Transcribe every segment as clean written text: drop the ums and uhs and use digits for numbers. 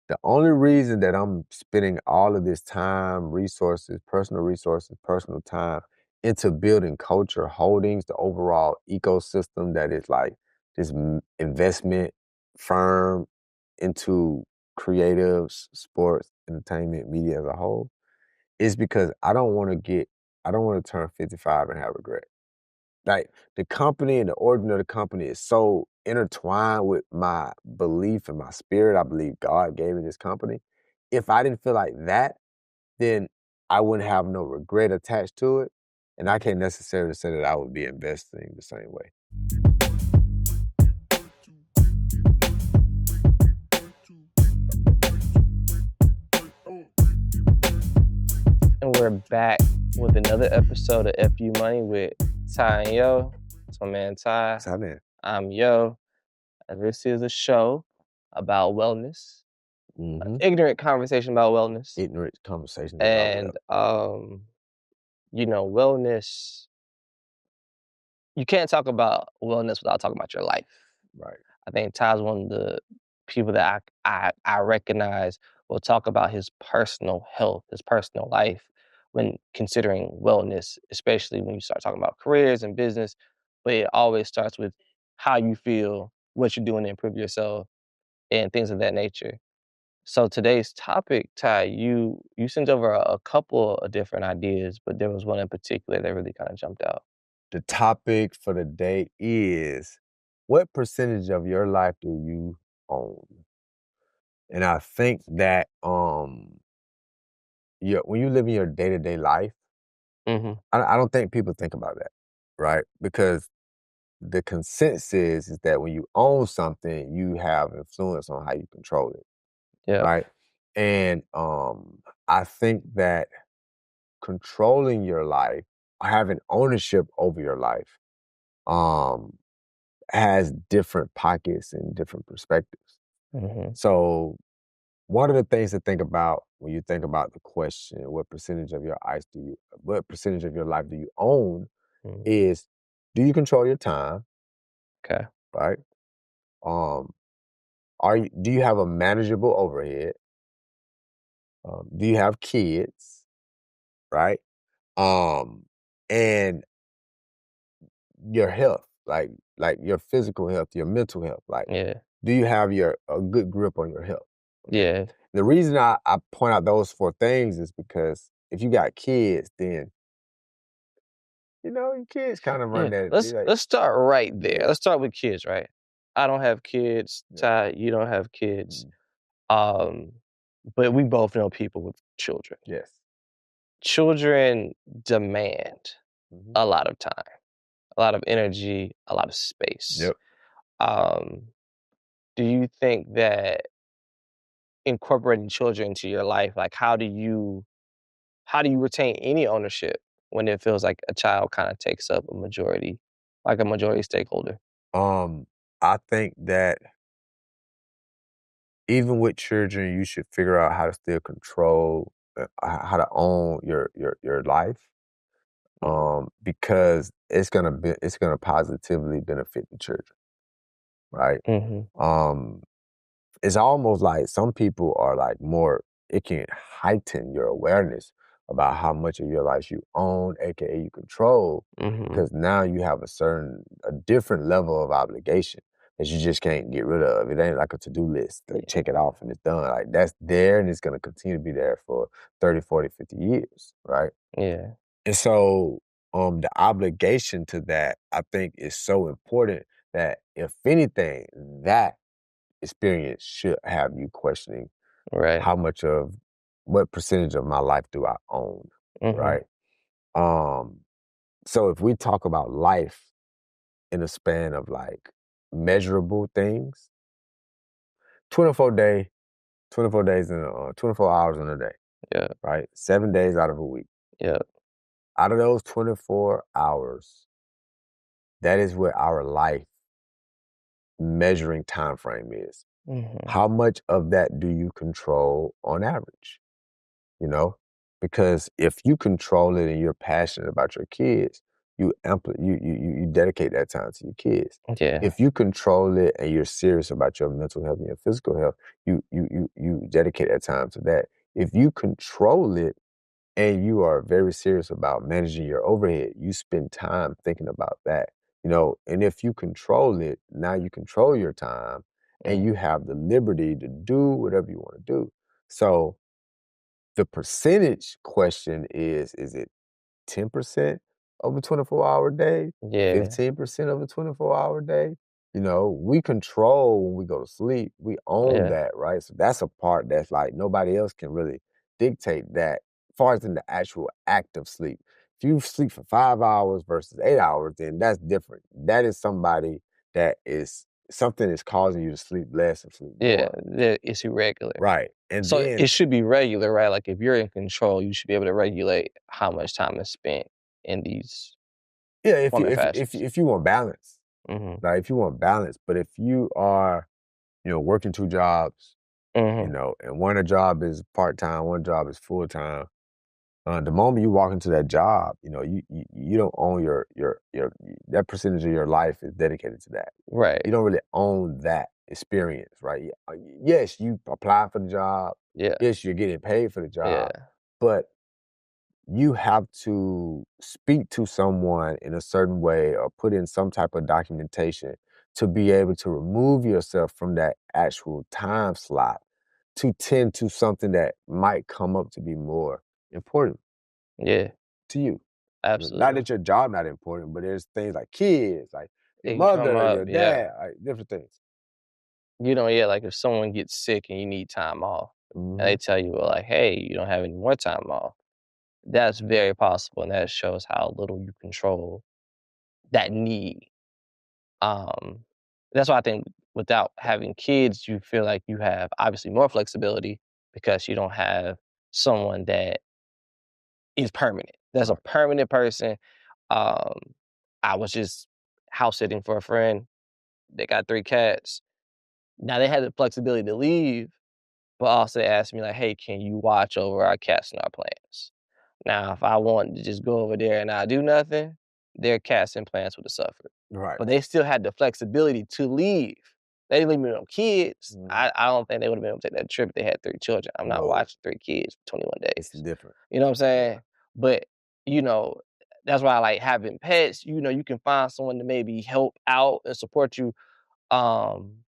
The only reason that I'm spending all of this time, resources, personal time into building Culture Holdings, the overall ecosystem that is like this investment firm into creatives, sports, entertainment, media as a whole, is because I don't want to turn 55 and have regret. Like the company and the origin of the company is so intertwined with my belief and my spirit. I believe God gave me this company. If I didn't feel like that, then I wouldn't have no regret attached to it. And I can't necessarily say that I would be investing the same way. And we're back with another episode of FU Money with Ty and Yo. It's my man Ty. What's happening? I'm Yo. And this is a show about wellness. Ignorant conversation about wellness. Ignorant conversation. And, wellness, you can't talk about wellness without talking about your life. Right. I think Ty's one of the people that I recognize will talk about his personal health, his personal life when considering wellness, especially when you start talking about careers and business. But it always starts with how you feel, what you're doing to improve yourself, and things of that nature. So today's topic, Ty, you sent over a couple of different ideas, but there was one in particular that really kind of jumped out. The topic for the day is, what percentage of your life do you own? And I think that when you live in your day-to-day life, I don't think people think about that, right? Because the consensus is that when you own something, you have influence on how you control it, right? And I think that controlling your life, having ownership over your life, has different pockets and different perspectives. So one of the things to think about when you think about the question, what percentage of your life do you own, is, do you control your time? Okay. Right? Do you have a manageable overhead? Do you have kids? Right? And your health, like your physical health, your mental health, do you have a good grip on your health? Yeah. The reason I point out those 4 things is because if you got kids, then your kids kind of run that. Let's start right there. Yeah. Let's start with kids, right? I don't have kids. Ty, you don't have kids. But we both know people with children. Yes. Children demand a lot of time, a lot of energy, a lot of space. Yep. Do you think that incorporating children into your life, like how do you retain any ownership when it feels like a child kind of takes up a majority stakeholder? I think that even with children, you should figure out how to still control, how to own your life, because it's gonna positively benefit the children, right? It's almost like some people are like more. It can heighten your awareness about how much of your life you own, aka you control, because now you have a different level of obligation that you just can't get rid of. It ain't like a to-do list. Like, check it off and it's done. Like, that's there and it's going to continue to be there for 30, 40, 50 years, right? Yeah. And so the obligation to that, I think, is so important that if anything, that experience should have you questioning what percentage of my life do I own, right? So if we talk about life in a span of like measurable things, 24 days in 24 hours in a day. Yeah. Right? 7 days out of a week. Yeah. Out of those 24 hours, that is what our life measuring time frame is. How much of that do you control on average? Because if you control it and you're passionate about your kids, you dedicate that time to your kids. Yeah. If you control it and you're serious about your mental health and your physical health, you dedicate that time to that. If you control it and you are very serious about managing your overhead, you spend time thinking about that. And if you control it, now you control your time and Mm, you have the liberty to do whatever you want to do. So the percentage question is it 10% of a 24-hour day, yeah. 15% of a 24-hour day? We control when we go to sleep. We own Yeah. that, right? So that's a part that's like nobody else can really dictate that as far as in the actual act of sleep. If you sleep for 5 hours versus 8 hours, then that's different. That is something is causing you to sleep less and sleep Yeah. more. It's irregular. Right. And So then it should be regular, right? Like if you're in control, you should be able to regulate how much time is spent in these yeah, if you format if if fashions. if you want balance, Mhm. like if you want balance, but if you are, working two jobs, Mhm. and one job is part time, one job is full time. The moment you walk into that job, you don't own your that percentage of your life is dedicated to that. Right. You don't really own that experience, right? Yes, you apply for the job. Yeah. Yes, you're getting paid for the Yeah. job, but you have to speak to someone in a certain way or put in some type of documentation to be able to remove yourself from that actual time slot to tend to something that might come up to be more important Yeah. to you. Not Absolutely. that your job not important, but there's things like kids, like your It can come mother, up. your Yeah. dad, like different things. Yeah, like if someone gets sick and you need time off and they Hmm. tell you, well, like, hey, you don't have any more time off, that's very possible. And that shows how little you control that need. Um, that's why I think without having kids, you feel like you have obviously more flexibility because you don't have someone that is permanent. That's a Right, permanent person. Um, I was just house sitting for a friend. They got 3 cats. Now they had the flexibility to leave, but also they asked me like, "Hey, can you watch over our cats and our plants?" Now, if I wanted to just go over there and not do nothing, their cats and plants would have suffered. right. But they still had the flexibility to leave. They didn't leave me no kids. Hmm. I don't think they would have been able to take that trip if they had 3 children. I'm not No, watching 3 kids for 21 it's days. different. You know what I'm Yeah, saying? But, you know, that's why I like having pets. You can find someone to maybe help out and support you. Um,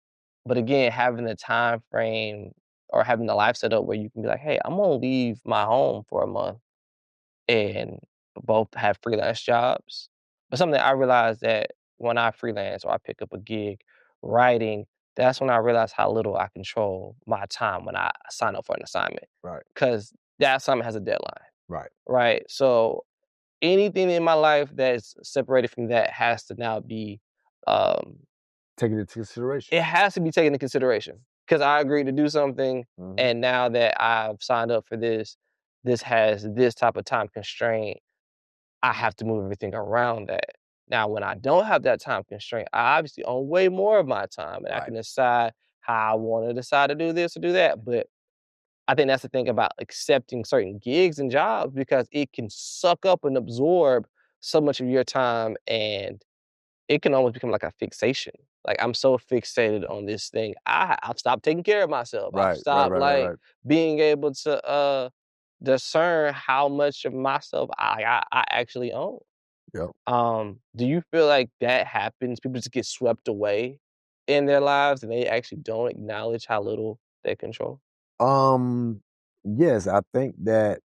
but again, having the time frame or having the life set up where you can be like, hey, I'm gonna leave my home for a month and both have freelance jobs. But something I realized that when I freelance or I pick up a gig writing, that's when I realize how little I control my time when I sign up for an assignment. right, Because that assignment has a deadline, right. right? So anything in my life that's separated from that has to now be um, Take it into consideration. it has to be taken into consideration because I agreed to do something, Hmm. and now that I've signed up for this, this has this type of time constraint. I have to move everything around that. Now, when I don't have that time constraint, I obviously own way more of my time, and I Right, can decide how I want to decide to do this or do that. But I think that's the thing about accepting certain gigs and jobs because it can suck up and absorb so much of your time and it can almost become like a fixation. Like I'm so fixated on this thing. I've stopped taking care of myself. I've right, right, stopped right, right, like right. being able to discern how much of myself I actually own. Yep. Do you feel like that happens? People just get swept away in their lives and they actually don't acknowledge how little they control? Um, yes, I think that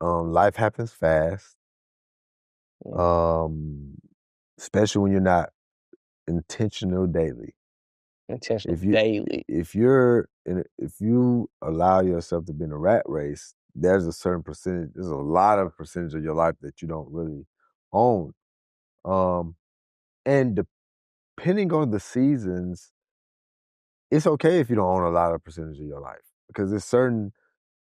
life happens fast. Yeah. Um, especially when you're not intentional daily. Intentional If you daily. if you allow yourself to be in a rat race, there's a certain percentage, there's a lot of percentage of your life that you don't really own. Um, and depending on the seasons, it's okay if you don't own a lot of percentage of your life because there's certain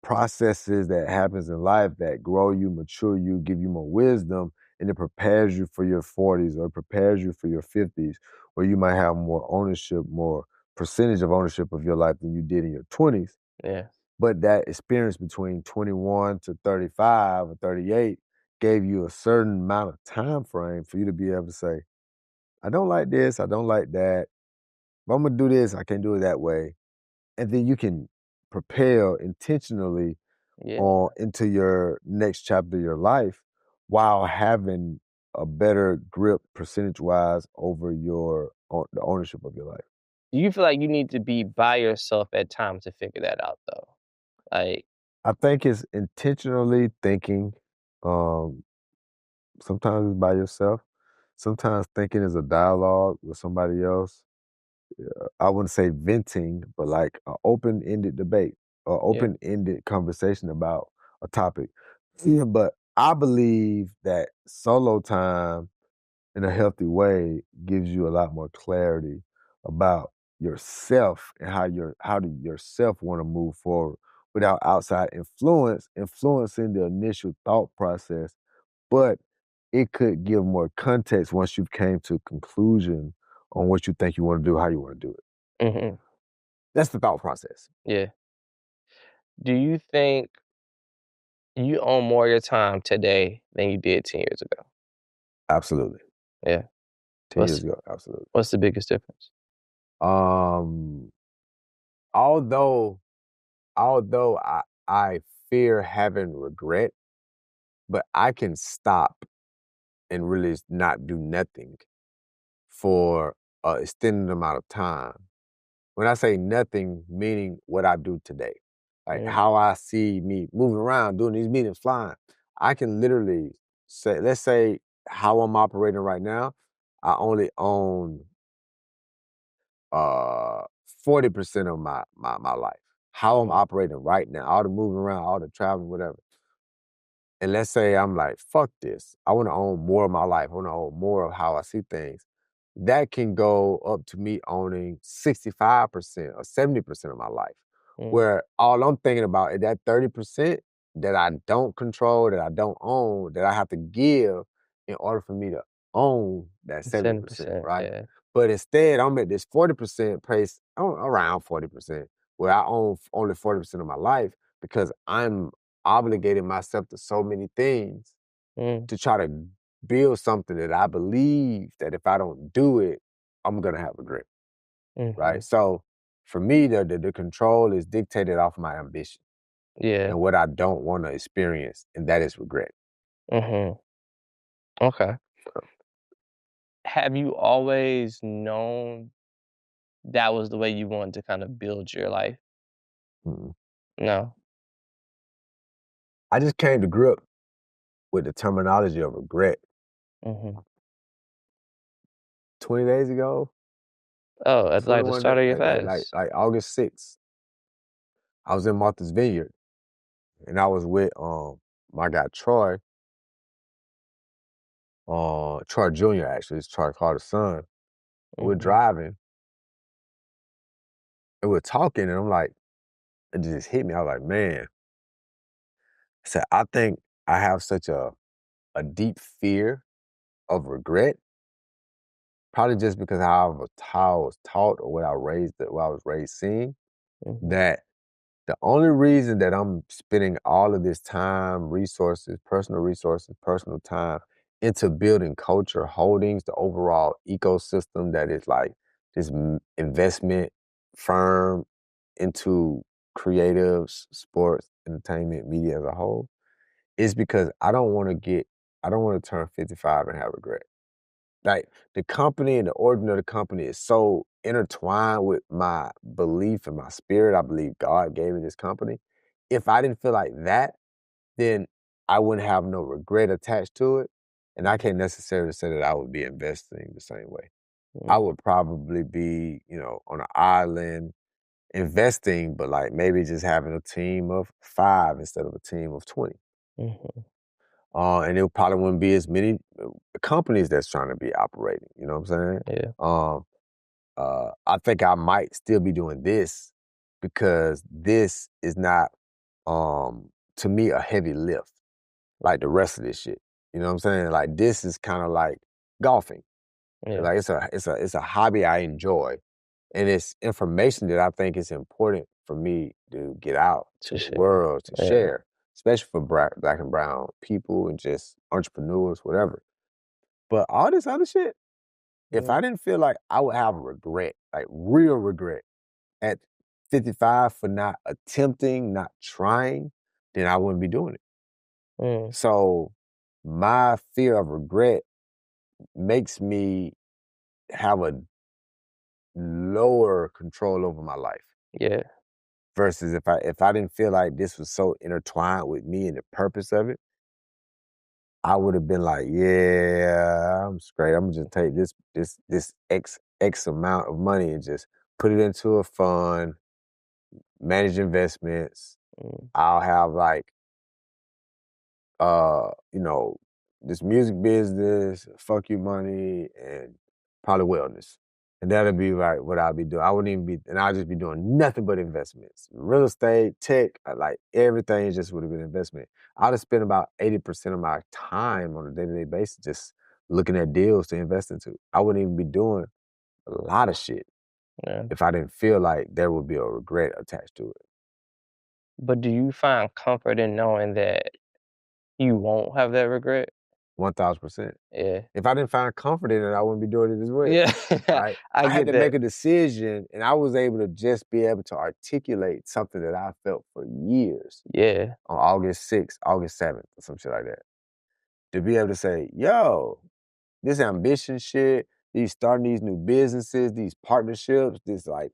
processes that happens in life that grow you, mature you, give you more wisdom, and it prepares you for your 40s or it prepares you for your 50s, where you might have more ownership, more percentage of ownership of your life than you did in your 20s. Yeah. But that experience between 21 to 35 or 38 gave you a certain amount of time frame for you to be able to say, I don't like this, I don't like that. If I'm gonna do this, I can't do it that way. And then you can propel intentionally Yeah. on into your next chapter of your life while having a better grip percentage wise over the ownership of your life. Do you feel like you need to be by yourself at times to figure that out though? Like, I think it's intentionally thinking. Um, Sometimes it's by yourself. Sometimes thinking is a dialogue with somebody else. I wouldn't say venting, but like an open-ended debate or yeah. open-ended conversation about a topic. Yeah, but I believe that solo time in a healthy way gives you a lot more clarity about yourself and how do yourself want to move forward without outside influencing the initial thought process, but it could give more context once you've came to a conclusion on what you think you want to do, how you want to do it. Mhm. That's the thought process. Yeah. Do you think you own more of your time today than you did 10 years ago? Absolutely. Yeah. 10 What's years ago, absolutely. what's the biggest difference? Um, although although I fear having regret, but I can stop and really not do nothing for a extended amount of time. When I say nothing, meaning what I do today, like Mm, how I see me moving around, doing these meetings, flying. I can literally say, let's say how I'm operating right now, I only own uh 40% of my life. How I'm mhm, operating right now, all the moving around, all the traveling, whatever. And let's say I'm like, fuck this. I want to own more of my life. I want to own more of how I see things. That can go up to me owning 65% or 70% of my life. mm, Where all I'm thinking about is that 30% that I don't control, that I don't own, that I have to give in order for me to own that 70%, 70%, right? yeah. But instead, I'm at this 40% pace, around 40%, where I own only 40% of my life because I'm obligating myself to so many things Mm, to try to build something that I believe that if I don't do it, I'm gonna have regret, right? mhm, So for me, the control is dictated off my ambition yeah, and what I don't want to experience, and that is regret. mhm, okay. Have you always known that was the way you wanted to kind of build your life? Mm. No? I just came to grip with the terminology of regret Mhm. 20 days ago, Oh, at, like, the 21 start days, of your like fast? like August 6th. I was in Martha's Vineyard and I was with my guy Troy, Troy Jr. actually, it's Troy Carter's son. We're Mhm, driving and we're talking, and I'm like, it just hit me. I was like, man, I said, I think I have such a deep fear of regret, probably just because how I was taught or what I was raised seeing, mhm, that the only reason that I'm spending all of this time, resources, personal time into building Culture Holdings, the overall ecosystem that is like this investment firm into creatives, sports, entertainment, media as a whole, is because I don't want to turn 55 and have regret. Like the company and the origin of the company is so intertwined with my belief and my spirit. I believe God gave me this company. If I didn't feel like that, then I wouldn't have no regret attached to it. And I can't necessarily say that I would be investing the same way. I mm, would probably be, on an island investing, but like maybe just having a team of 5 instead of a team of 20. mhm, And it probably wouldn't be as many companies that's trying to be operating. You know what I'm saying? yeah, Um, I think I might still be doing this because this is not, to me, a heavy lift like the rest of this shit. You know what I'm saying? Like this is kind of like golfing. yeah, Like it's a hobby I enjoy, and it's information that I think is important for me to get out to to the share. world to Yeah, share. especially for black and brown people and just entrepreneurs, whatever. But all this other shit, if Mm, I didn't feel like I would have a regret, like real regret at 55 for not attempting, not trying, then I wouldn't be doing it. mm, So my fear of regret makes me have a lower control over my life yeah, versus if I didn't feel like this was so intertwined with me and the purpose of it, I would have been like, yeah, I'm straight. I'm gonna just take this X amount of money and just put it into a fund, manage investments. mm, I'll have like you know, this music business, fuck you money, and probably wellness. And that'll be like what I'll be doing. I wouldn't even be, and I'll just be doing nothing but investments. Real estate, tech, like everything just would have been investment. I'd have spent about 80% of my time on a day-to-day basis just looking at deals to invest into. I wouldn't even be doing a lot of shit yeah. if I didn't feel like there would be a regret attached to it. But do you find comfort in knowing that you won't have that regret? 1000%. Yeah. If I didn't find comfort in it, I wouldn't be doing it as well. Yeah. Right? I I had get to that. make a decision, and I was able to just be able to articulate something that I felt for years Yeah. on August 6th, August 7th, or some shit like that. To be able to say, yo, this ambition shit, these starting these new businesses, these partnerships, this like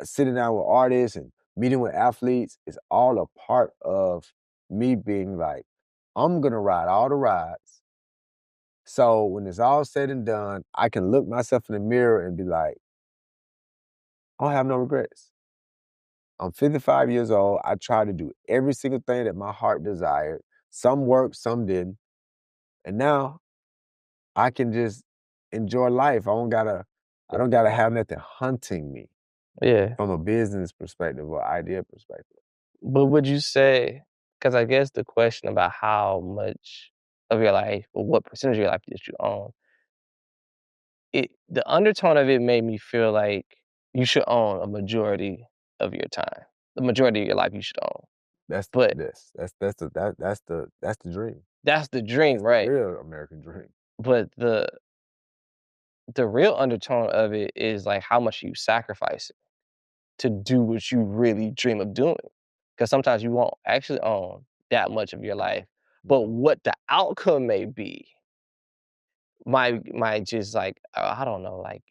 sitting down with artists and meeting with athletes is all a part of me being like, I'm gonna ride all the rides. So when it's all said and done, I can look myself in the mirror and be like, I don't have no regrets. I'm 55 years old. I tried to do every single thing that my heart desired. Some worked, some didn't. And now I can just enjoy life. I don't gotta have nothing hunting me Yeah. from a business perspective or idea perspective. But would you say, because I guess the question about how much of your life or what percentage of your life that you own, the undertone of it made me feel like you should own a majority of your time. The majority of your life you should own. That's But this. That's the dream. that's the dream, That's the right? real American dream. But the real undertone of it is like how much you sacrifice to do what you really dream of doing. Because sometimes you won't actually own that much of your life, but what the outcome may be might just like I don't know, like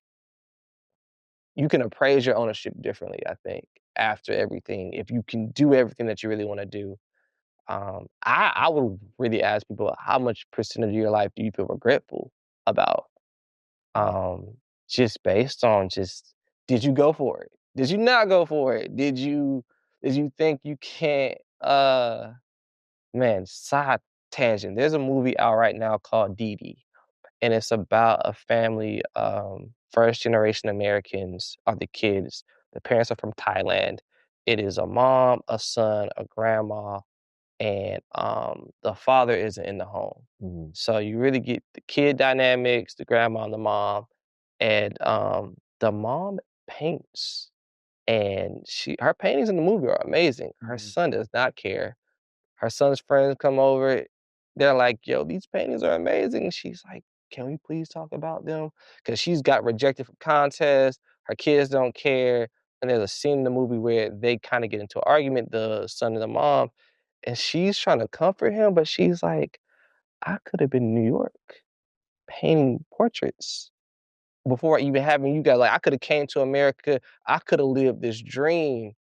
you can appraise your ownership differently. I think after everything, if you can do everything that you really want to do, I would really ask people how much percentage of your life do you feel regretful about, Mm, um, just based on just did you go for it? Did you not go for it? Did you think you can't man, side tangent. There's a movie out right now called Dee Dee, and it's about a family, first generation Americans are the kids. The parents are from Thailand. It is a mom, a son, a grandma, and the father isn't in the home. mhm, So you really get the kid dynamics, the grandma and and the mom paints, and her paintings in the movie are amazing. Her mhm, son does not care. Her son's friends come over. They're like, "Yo, these paintings are amazing." She's like, "Can we please talk about them?" Because she's got rejected from contests. Her kids don't care. And there's a scene in the movie where they kind of get into an argument, the son and the mom, and she's trying to comfort him, but she's like, "I could have been in New York painting portraits before even having you guys. Like, I could have came to America. I could have lived this dream,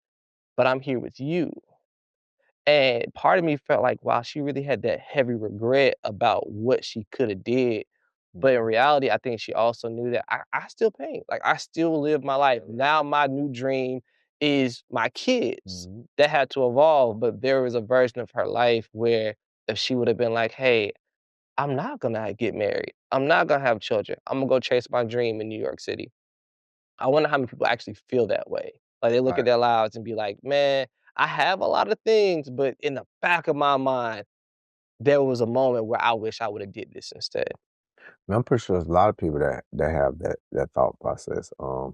but I'm here with you." And part of me felt like, wow, she really had that heavy regret about what she coulda did. But in mhm, reality, I think she also knew that I still paint. Like, I still live my life. Now my new dream is my kids. mhm, That had to evolve, but there was a version of her life where if she would have been like, "Hey, I'm not gonna get married. I'm not gonna have children. I'm gonna go chase my dream in New York City." I wonder how many people actually feel that way. Like they look at right. their lives and be like, "Man, I have a lot of things, but in the back of my mind, there was a moment where I wish I would have did this instead." I'm pretty sure there's a lot of people that have that thought process. I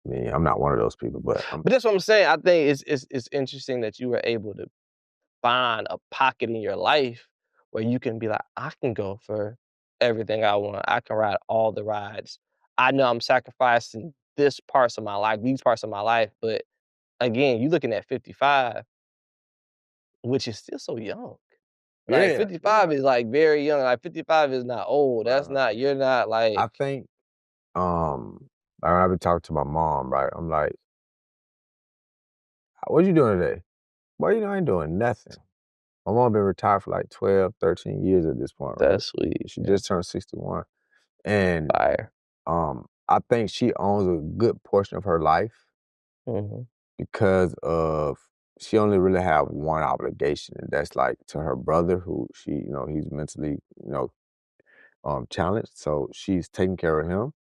mean, I'm not one of those people, but But that's what I'm saying. I think it's interesting that you were able to find a pocket in your life where you can be like, I can go for everything I want. I can ride all the rides. I know I'm sacrificing this parts of my life, these parts of my life, but again, you looking at 55, which is still so young. Like Yeah, 55 yeah. is like very young. Like 55 is not old. That's Bruh. not, you're not I like, think, I've been talking to my mom, right? I'm like, "What you doing today?" "Well, I ain't doing nothing." My mom been retired for like 12, 13 years at this point, right? that's sweet. She Yeah. just turned 61. And Fire. I think she owns a good portion of her life Mhm. because of she only really have one obligation, and that's like to her brother who he's mentally, challenged. So she's taking care of him.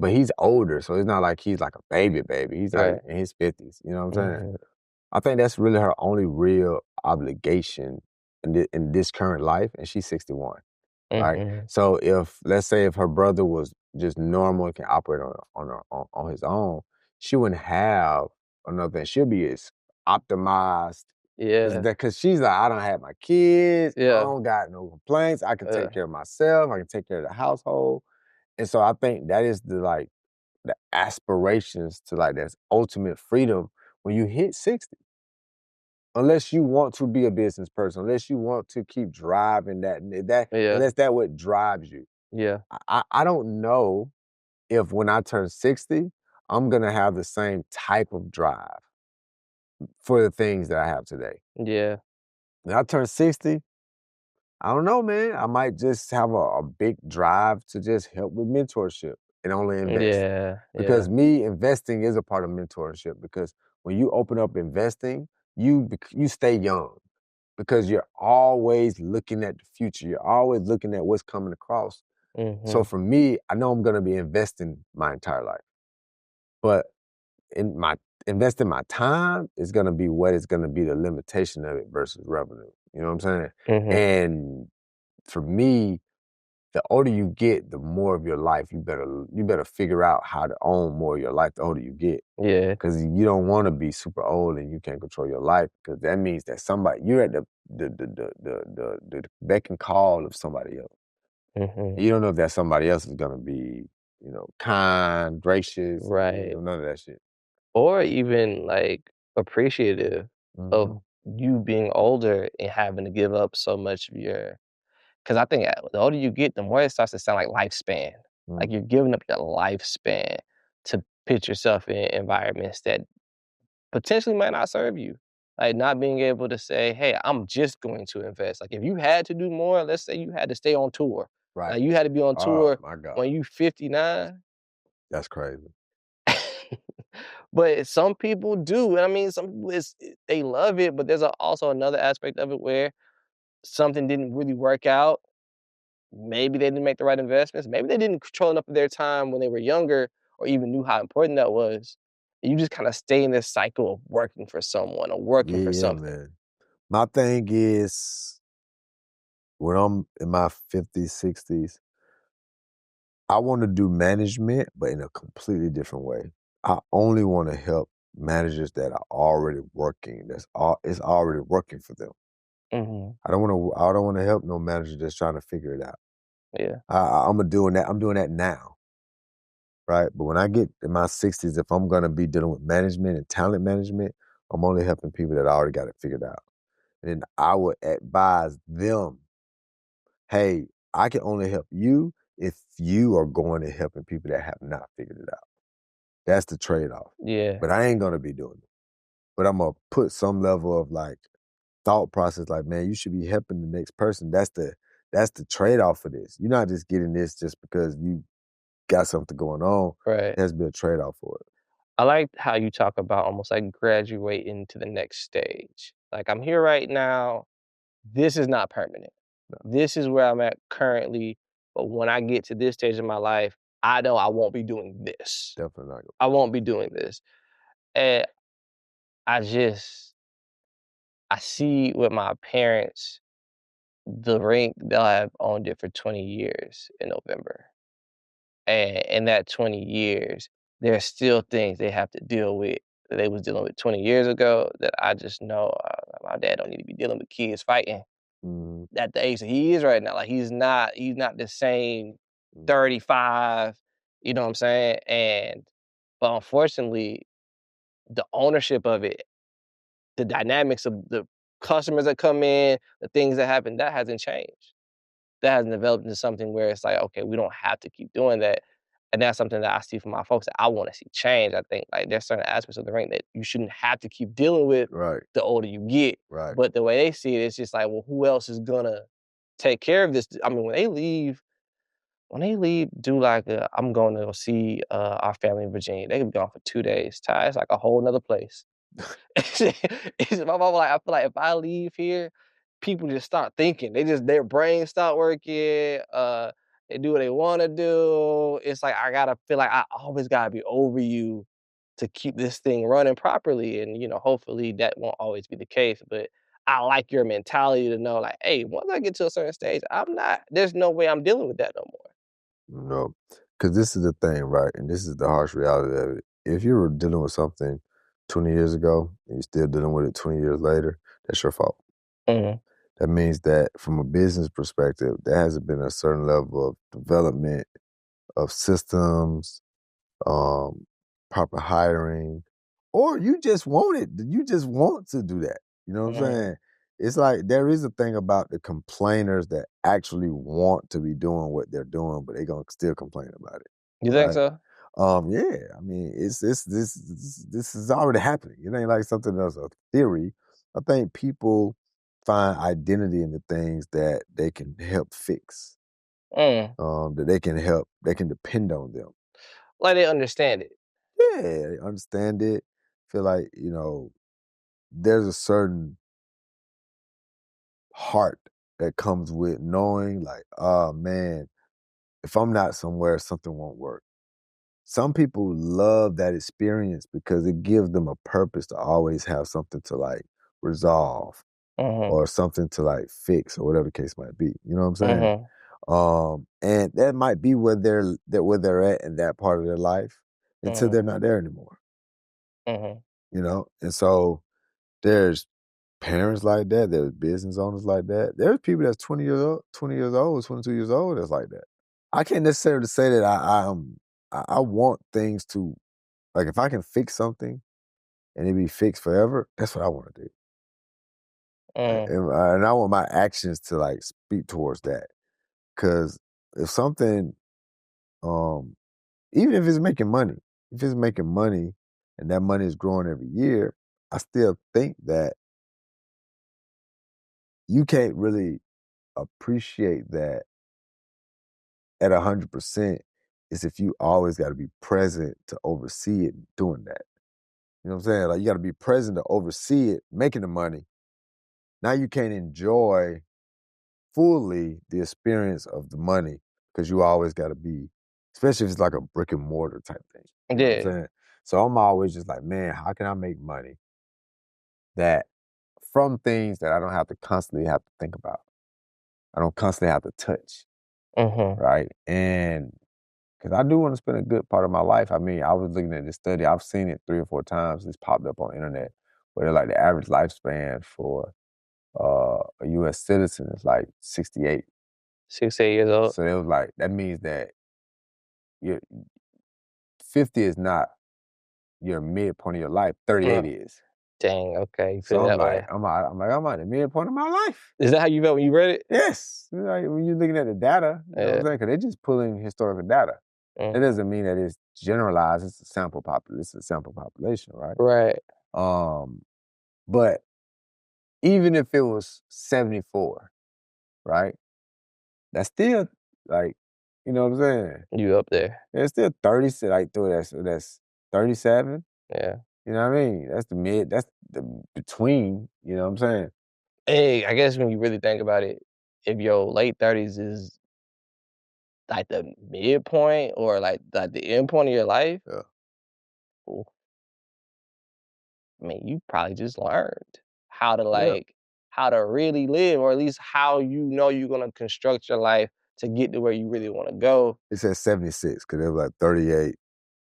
But he's older, so it's not like he's like a baby baby. He's like Right. in his 50s, you know what I'm saying? Mhm. I think that's really her only real obligation in this current life, and she's 61, right? Mhm. So if let's say if her brother was just normal and can operate on his own, she wouldn't have another thing. She'll be as optimized Yeah. because she's like, I don't have my kids, I Yeah. don't got no complaints, I can Uh, take care of myself, I can take care of the household. And so I think that is the aspirations to like this ultimate freedom when you hit 60. Unless you want to be a business person, unless you want to keep driving yeah. unless that what drives you. Yeah. I don't know if when I turn 60, I'm gonna have the same type of drive for the things that I have today. Yeah. When I turn 60, I don't know, man. I might just have a big drive to just help with mentorship and only invest. Yeah. Because Yeah. me investing is a part of mentorship. Because when you open up investing, you stay young because you're always looking at the future. You're always looking at what's coming across. So Mhm. for me, I know I'm gonna be investing my entire life, but in my investing my time is gonna be what is gonna be the limitation of it versus revenue. You know what I'm saying? Mhm. And for me, the older you get, the more of your life you better figure out how to own more of your life the older you get. Yeah. Because you don't want to be super old and you can't control your life. Because that means that you're at the beck and call of somebody else. Mhm. You don't know if that somebody else is gonna be, kind, gracious, Right. none of that shit. Or even like appreciative of Mhm. you being older and having to give up so much of your, because I think the older you get, the more it starts to sound like lifespan. Like Mm. you're giving up your lifespan to put yourself in environments that potentially might not serve you. Like not being able to say, hey, I'm just going to invest. Like if you had to do more, let's say you had to stay on tour. Right. Like you had to be on Oh tour my God. when you 59. That's crazy. But some people do. And I mean, some people they love it, but there's also another aspect of it where something didn't really work out. Maybe they didn't make the right investments. Maybe they didn't control enough of their time when they were younger or even knew how important that was. You just kind of stay in this cycle of working for someone or working for Yeah, something. man. My thing is when I'm in my 50s, 60s, I want to do management, but in a completely different way. I only want to help managers that are already working. It's already working for them. Mhm. I don't want to help no manager that's trying to figure it out. Yeah. I'm doing that now, right? But when I get in my 60s, if I'm gonna be dealing with management and talent management, I'm only helping people that already got it figured out. And I would advise them, hey, I can only help you if you are going and helping people that have not figured it out. That's the trade-off. Yeah. But I ain't gonna be doing it. But I'm gonna put some level of like thought process, like, man, you should be helping the next person. That's the trade-off for this. You're not just getting this just because you got something going on. Right. There has to be a trade-off for it. I like how you talk about almost like graduating to the next stage. Like I'm here right now. This is not permanent. No, This is where I'm at currently. But when I get to this stage of my life, I know I won't be doing this. definitely not. I won't be doing this. And I just, I see with my parents, the ring, they'll have owned it for 20 years in November. And in that 20 years, there's still things they have to deal with that they was dealing with 20 years ago that I just know my dad don't need to be dealing with kids fighting Mhm. at the age that he is right now. Like he's not the same Mm. 35, you know what I'm saying? But unfortunately, the ownership of it, the dynamics of the customers that come in, the things that happen, that hasn't changed. That hasn't developed into something where it's like, okay, we don't have to keep doing that. And that's something that I see from my folks that I want to see change. I think like there's certain aspects of the ring that you shouldn't have to keep dealing with Right, the older you get. right. But the way they see it, it's just like, well, who else is gonna take care of this? I mean, when they leave, do like I'm going to go see our family in Virginia. They can be gone for 2 days. Ty, it's like a whole nother place. My mama like, I feel like if I leave here, people just start thinking. Their brains start working. They do what they want to do. It's like I gotta feel like I always gotta be over you to keep this thing running properly. And hopefully that won't always be the case. But I like your mentality to know, like, hey, once I get to a certain stage, I'm not. There's no way I'm dealing with that no more. No, because this is the thing, right? And this is the harsh reality of it. If you were dealing with something 20 years ago and you're still dealing with it 20 years later, that's your fault. Mhm. That means that from a business perspective, there hasn't been a certain level of development of systems, um, proper hiring, or you just want it. You just want to do that. You know what I'm Mhm. saying? It's like there is a thing about the complainers that actually want to be doing what they're doing, but they're gonna still complain about it, You think right? so? Yeah. I mean, this is already happening. It ain't like something that's a theory. I think people find identity in the things that they can help fix, Mm. that they can help, they can depend on them. Like they understand it. Yeah, I understand it. Feel like, there's a certain heart that comes with knowing like, oh man, if I'm not somewhere, something won't work. Some people love that experience because it gives them a purpose to always have something to like resolve Mhm. or something to like fix or whatever the case might be. You know what I'm saying? Mhm. And that might be where they're at in that part of their life until Mhm. they're not there anymore. Mhm. And so there's parents like that. There's business owners like that. There's people that's 20 years old, 22 years old that's like that. I can't necessarily say that I want things to like if I can fix something and it be fixed forever. That's what I want to do, Mm. and I want my actions to like speak towards that. Because if something, um, even if it's making money, and that money is growing every year, I still think that you can't really appreciate that at 100% is if you always got to be present to oversee it doing that. You know what I'm saying? Like you got to be present to oversee it, making the money. Now you can't enjoy fully the experience of the money because you always got to be, especially if it's like a brick and mortar type thing. You know what I'm Yeah. saying? So I'm always just like, man, how can I make money that from things that I don't have to constantly have to think about? I don't constantly have to touch, Mhm. right? And because I do want to spend a good part of my life. I mean, I was looking at this study. I've seen it 3 or 4 times. It's popped up on the internet where like the average lifespan for a U.S. citizen is like 68. 6, 8 years old. So it was like that means that your 50 is not your midpoint of your life. 38 Mm. is. Dang, okay, you put So it I'm that like, way. I'm at the midpoint of my life. Is that how you felt when you read it? Yes. Like, when you're looking at the data, you know what I'm Yeah. saying? Because they're just pulling historical data. That Mm. doesn't mean that it's generalized. It's a sample population, right? Right. Um, but even if it was 74, right? That's still like, you know what I'm saying? You up there. There's still 30, like, that's 37. Yeah. You know what I mean? That's the between, you know what I'm saying? Hey, I guess when you really think about it, if your late 30s is like the midpoint or like the end point of your life, Yeah. ooh, I mean, you probably just learned how to Yeah. how to really live, or at least how you're gonna construct your life to get to where you really want to go. It says 76 because it was like 38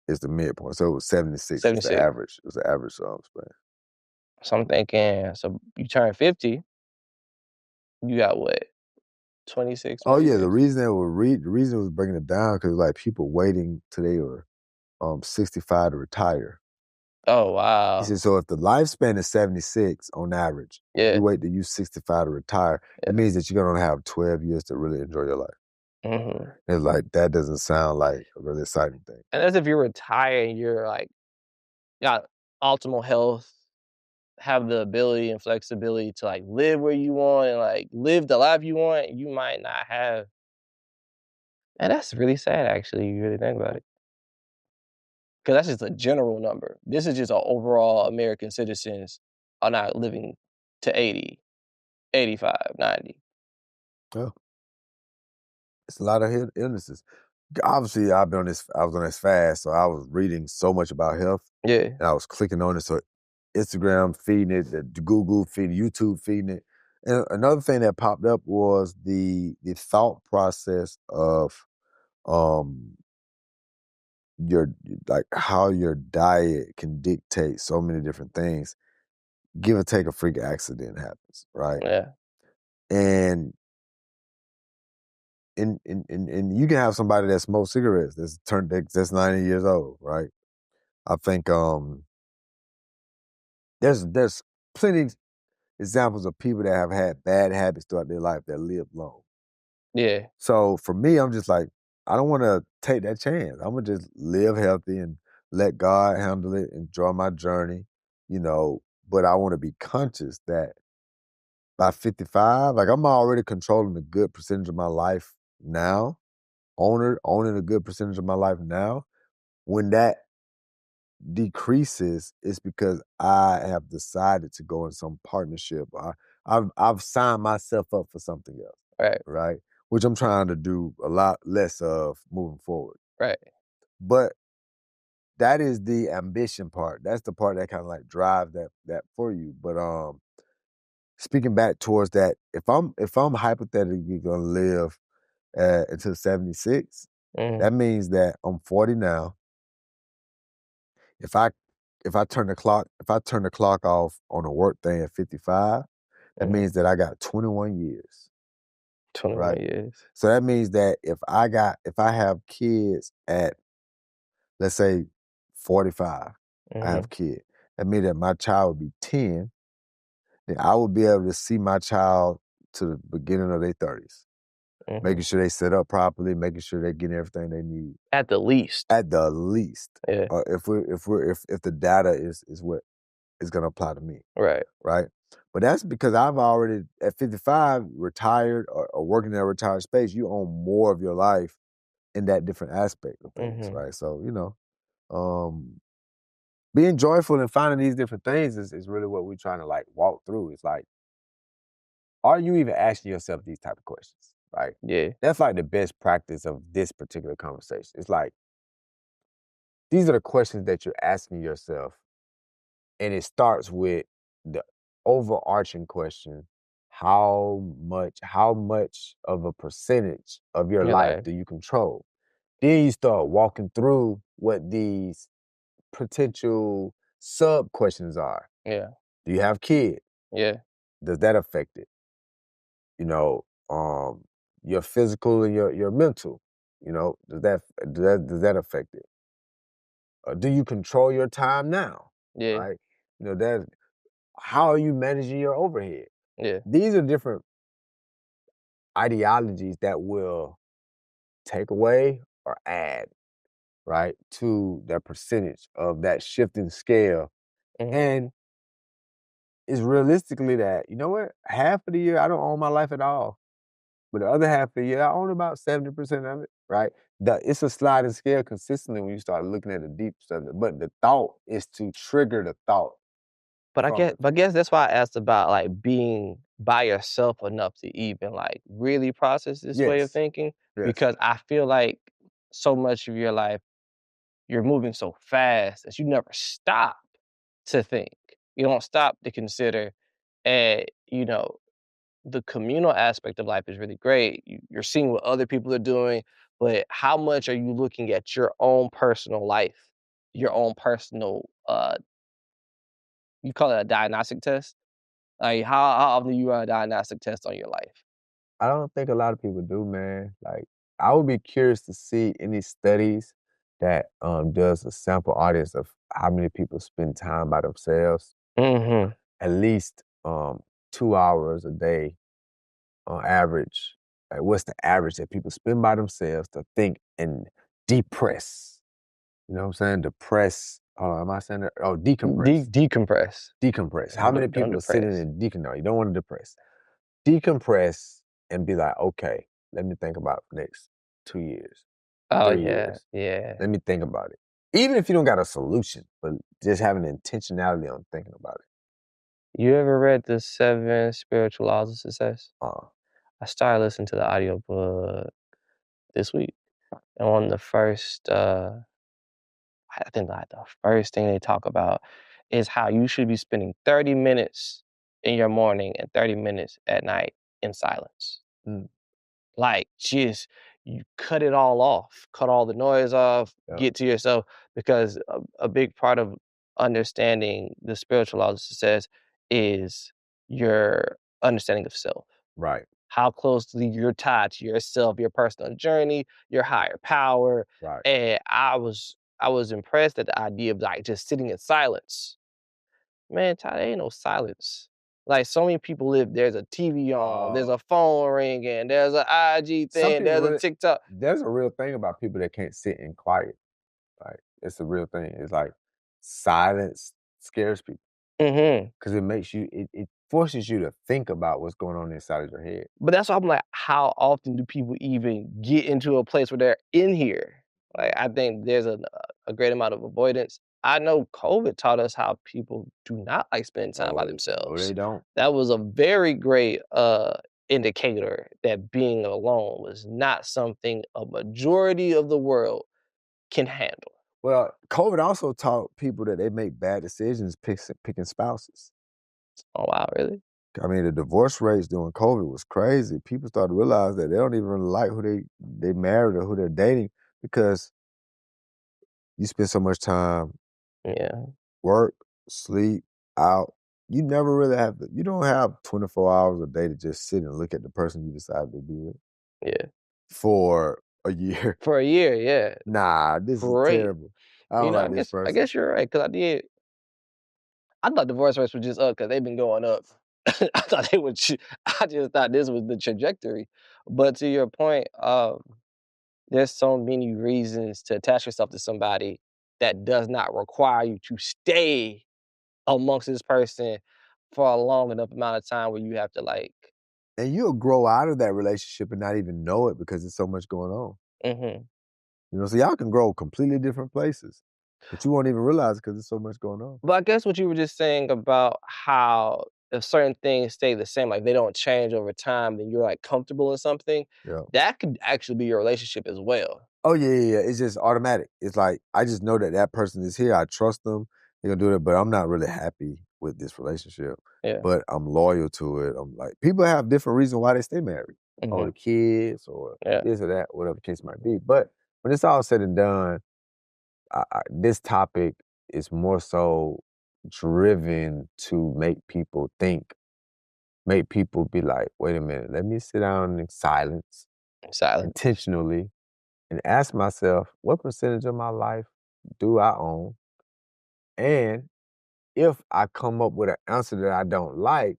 is the midpoint. So it was 76 is the 76. average. It was the average span. So I'm thinking, so you turn 50, you got what, 26 Oh more yeah, years? the reason it was bringing it down because like people waiting till they were 65 to retire. Oh, He wow. said, so if the lifespan is 76 on average, you Yeah, wait till you 65 to retire, it yeah. means that you're gonna have 12 years to really enjoy your life. Mhm. It's like that doesn't sound like a really exciting thing. And as if you're retired, you're, like, got optimal health, have the ability and flexibility to, like, live where you want and, like, live the life you want, you might not have. And that's really sad, actually, you really think about it. 'Cause that's just a general number. This is just a overall American citizens are not living to 80, 85, 90. Yeah. It's a lot of illnesses. Obviously, I was on this fast, so I was reading so much about health, Yeah, and I was clicking on it. So Instagram feeding it, the Google feeding, YouTube feeding it. And another thing that popped up was the thought process of um your like how your diet can dictate so many different things. Give or take a freak accident happens, right? yeah, And and you can have somebody that smokes cigarettes that's 90 years old, right? I think there's plenty examples of people that have had bad habits throughout their life that live long. yeah, So for me, I'm just like, I don't want to take that chance. I'm gonna just live healthy and let God handle it, enjoy my journey, you know. But I want to be conscious that by 55, like I'm already controlling a good percentage of my life now, owning a good percentage of my life now. When that decreases, it's because I have decided to go in some partnership. I've signed myself up for something else, right, right? Which I'm trying to do a lot less of moving forward. right, But that is the ambition part. That's the part that kind of like drives that for you. But speaking back towards that, if I'm hypothetically gonna live until 76, mhm, that means that I'm 40 now. If I if I turn the clock off on a work day at 55, that mhm, means that I got 21 years, 21 right? years. So that means that if I have kids at, let's say, 45, I Mhm, have kids. That means that my child would be 10, then I would be able to see my child to the beginning of their 30s, making mhm. sure they set up properly, making sure they're getting everything they need At the least. at the least. Yeah, If the data is what is going to apply to me, right, right? But that's because I've already at 55 retired or working in a retired space. You own more of your life in that different aspect of things, mhm, right? So um, being joyful and finding these different things is really what we're trying to like walk through. It's like, are you even asking yourself these type of questions, right? yeah, That's like the best practice of this particular conversation. It's like these are the questions that you're asking yourself, and it starts with the overarching question: how much of a percentage of your your life life. do you control? Then you start walking through what these potential sub questions are. Yeah, Do you have kids? yeah, Does that affect it? You know, um, your physical and your mental. You know, does that affect it? Do you control your time now? yeah, Right? You know that. How are you managing your overhead? yeah, These are different ideologies that will take away or add, right, to the percentage of that shifting scale. mhm. And it's realistically that, you know what, half of the year I don't own my life at all. But the other half of the year, I own about 70% of it, right? It's a sliding scale consistently when you start looking at the deep stuff. But the thought is to trigger the thought But I from guess the but I guess that's why I asked about, like, being by yourself enough to even, like, really process this way of yes, thinking, yes. because I feel like so much of your life, you're moving so fast that you never stop to think. You don't stop to consider, you know, the communal aspect of life is really great. You're seeing what other people are doing, but how much are you looking at your own personal life, your own personal, you call it a diagnostic test? Like, how often do you run a diagnostic test on your life? I don't think a lot of people do, man. Like, I would be curious to see any studies that does a sample audience of how many people spend time by themselves, Mhm. at least 2 hours a day on average. Like, what's the average that people spend by themselves to think and depress? You know what I'm saying? Depress. Am I saying that? Oh, decompress. Decompress. Decompress. How many Don't people are sitting depress. in No, you don't want to depress. Decompress and be like, okay, let me think about the next 2 years, Oh, 3 years. yeah. Let me think about it. Even if you don't got a solution, but just having intentionality on thinking about it. You ever read the 7 Spiritual Laws of Success? Uh, I started listening to the audiobook this week, and one of the first, I think, like, the first thing they talk about is how you should be spending 30 minutes in your morning and 30 minutes at night in silence. mm, Like, just you cut it all off, cut all the noise off, yeah, get to yourself, because a big part of understanding the spiritual laws of success is your understanding of self. right, How closely you're tied to yourself, your personal journey, your higher power. right. And I was impressed at the idea of like just sitting in silence. Man, Ty, there ain't no silence. Like so many people live, there's a TV on, there's Uh, a phone ringing, there's an IG some thing, people there's a really, TikTok. there's a real thing about people that can't sit in quiet. Like, it's a real thing. It's like silence scares people Hmm. because it forces you to think about what's going on inside of your head. But that's why I'm like, how often do people even get into a place where they're in here? Like, I think there's a great amount of avoidance. I know COVID taught us how people do not like spending time by No, no, themselves. they don't. That was a very great indicator that being alone was not something a majority of the world can handle. Well, COVID also taught people that they make bad decisions picking spouses. Oh wow, really? I mean, the divorce rates during COVID was crazy. People started to realize that they don't even really like who they married or who they're dating because you spend so much time Yeah, work, sleep, out. You never really you don't have 24 hours a day to just sit and look at the person you decided to be with yeah. for a year. For a year, yeah. Nah, this is Great. terrible. I don't I like this guess I person. guess you're right, because I thought divorce rates were just up because they've been going up. I thought they would. I just thought this was the trajectory. But to your point, there's so many reasons to attach yourself to somebody that does not require you to stay amongst this person for a long enough amount of time where you have to like. And you'll grow out of that relationship and not even know it because there's so much going on. Hmm. So y'all can grow completely different places, but you won't even realize it because there's so much going on. But I guess what you were just saying about how if certain things stay the same, like they don't change over time, then you're like comfortable in something. Yeah. That could actually be your relationship as well. Oh yeah, yeah, yeah. It's just automatic. It's like I just know that that person is here. I trust them. They're gonna do it, but I'm not really happy with this relationship. Yeah. But I'm loyal to it. I'm like people have different reasons why they stay married. Oh, Hmm. the kids or Yeah. this or that, whatever the case might be. But when it's all said and done, this topic is more so driven to make people think, make people be like, wait a minute, let me sit down in silence Silence. intentionally and ask myself, what percentage of my life do I own? And if I come up with an answer that I don't like,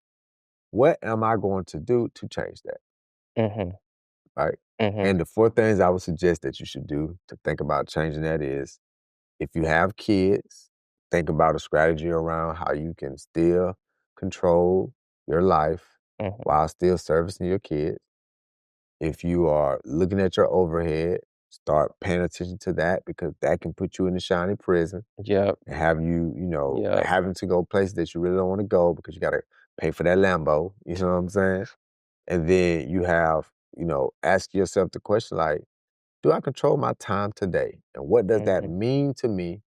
what am I going to do to change that? Mhm, Right. mhm, And the four things I would suggest that you should do to think about changing that is if you have kids, think about a strategy around how you can still control your life mhm. while still servicing your kids. If you are looking at your overhead, start paying attention to that because that can put you in a shiny prison Yep, and have you, yep, having to go places that you really don't want to go because you got to pay for that Lambo. You know what I'm saying? And then you have, ask yourself the question like, do I control my time today? And what does that mhm, mean to me?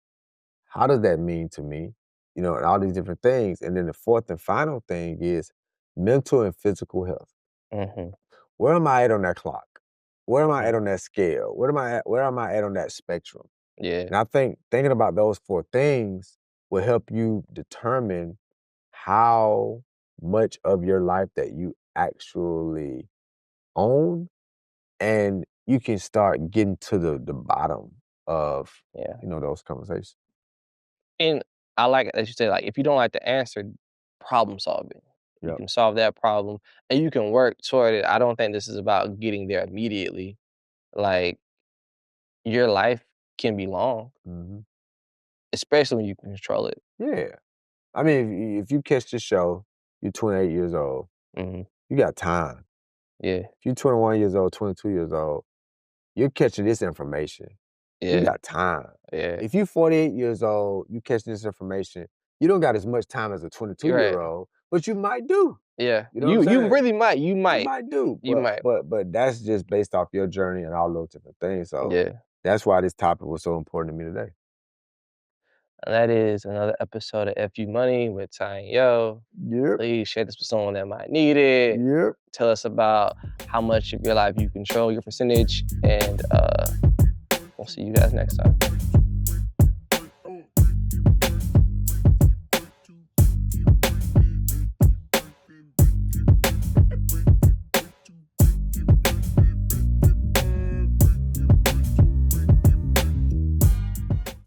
How does that mean to me? And all these different things. And then the fourth and final thing is mental and physical health. mhm, Where am I at on that clock? Where am I mhm. at on that scale? Where am I at on that spectrum? Yeah, And I think thinking about those four things will help you determine how much of your life that you actually own, and you can start getting to the bottom of, Yeah. those conversations. And I like it that you say, like, if you don't like the answer, problem solve it. You Yep. can solve that problem and you can work toward it. I don't think this is about getting there immediately. Like, your life can be long, Mhm. especially when you can control it. Yeah. I mean, if you catch the show, you're 28 years old, Mhm. you got time. Yeah. If you're 21 years old, 22 years old, you're catching this information. You Yeah. got time. Yeah. If you 48 years old, you catch this information, you don't got as much time as a You're right. 22-year-old, but you might do. Yeah. You know what I'm You saying? really might. You You might. might do, You might. but that's just based off your journey and all those different things. So Yeah. that's why this topic was so important to me today. And that is another episode of FU Money with Ty and Yo. Yep. Please share this with someone that might need it. Yep. Tell us about how much of your life you control, your percentage, and we'll see you guys next time.